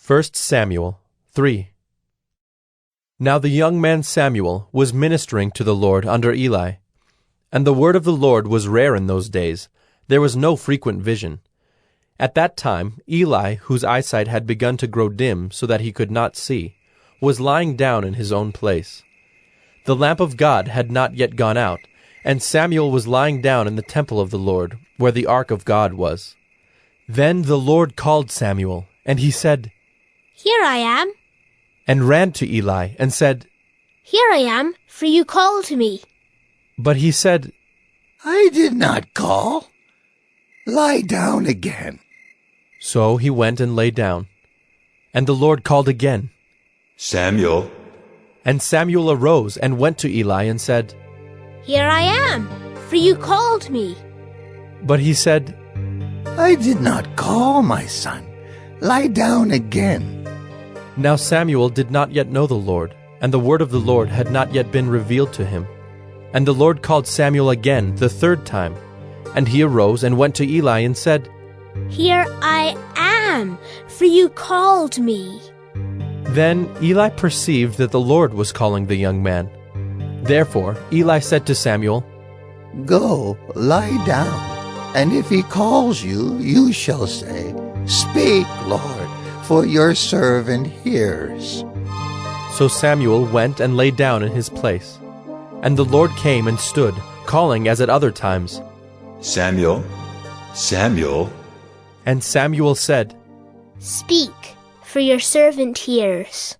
1 Samuel 3. Now the young man Samuel was ministering to the Lord under Eli. And the word of the Lord was rare in those days. There was no frequent vision. At that time Eli, whose eyesight had begun to grow dim so that he could not see, was lying down in his own place. The lamp of God had not yet gone out, and Samuel was lying down in the temple of the Lord, where the ark of God was. Then the Lord called Samuel, and he said, "Here I am." And ran to Eli, and said, "Here I am, for you called me." But he said, "I did not call. Lie down again." So he went and lay down. And the Lord called again, "Samuel." And Samuel arose and went to Eli and said, "Here I am, for you called me." But he said, "I did not call, my son. Lie down again." Now Samuel did not yet know the Lord, and the word of the Lord had not yet been revealed to him. And the Lord called Samuel again the third time. And he arose and went to Eli and said, "Here I am, for you called me." Then Eli perceived that the Lord was calling the young man. Therefore Eli said to Samuel, "Go, lie down, and if he calls you, you shall say, 'Speak, Lord, for your servant hears.'" So Samuel went and lay down in his place. And the Lord came and stood, calling as at other times, "Samuel, Samuel." And Samuel said, "Speak, for your servant hears."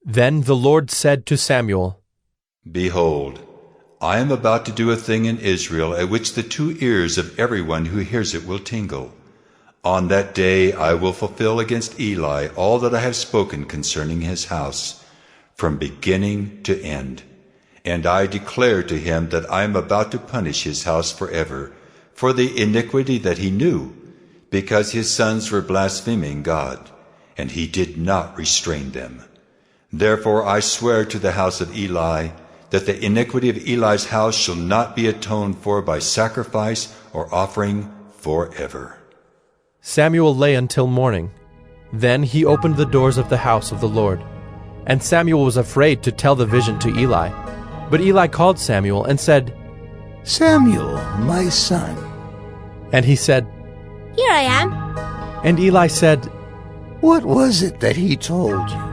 Then the Lord said to Samuel, "Behold, I am about to do a thing in Israel at which the two ears of everyone who hears it will tingle. On that day I will fulfill against Eli all that I have spoken concerning his house, from beginning to end. And I declare to him that I am about to punish his house forever, for the iniquity that he knew, because his sons were blaspheming God, and he did not restrain them. Therefore I swear to the house of Eli, that the iniquity of Eli's house shall not be atoned for by sacrifice or offering forever." Samuel lay until morning. Then he opened the doors of the house of the Lord. And Samuel was afraid to tell the vision to Eli. But Eli called Samuel and said, "Samuel, my son." And he said, "Here I am." And Eli said, "What was it that he told you?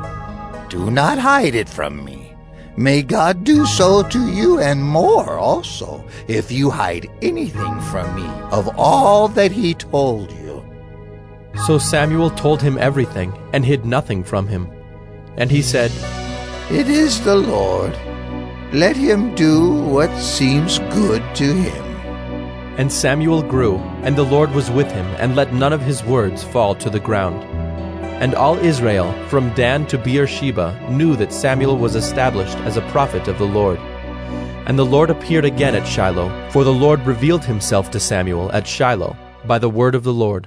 Do not hide it from me. May God do so to you and more also, if you hide anything from me of all that he told you." So Samuel told him everything, and hid nothing from him. And he said, "It is the Lord. Let him do what seems good to him." And Samuel grew, and the Lord was with him, and let none of his words fall to the ground. And all Israel, from Dan to Beersheba, knew that Samuel was established as a prophet of the Lord. And the Lord appeared again at Shiloh, for the Lord revealed himself to Samuel at Shiloh by the word of the Lord.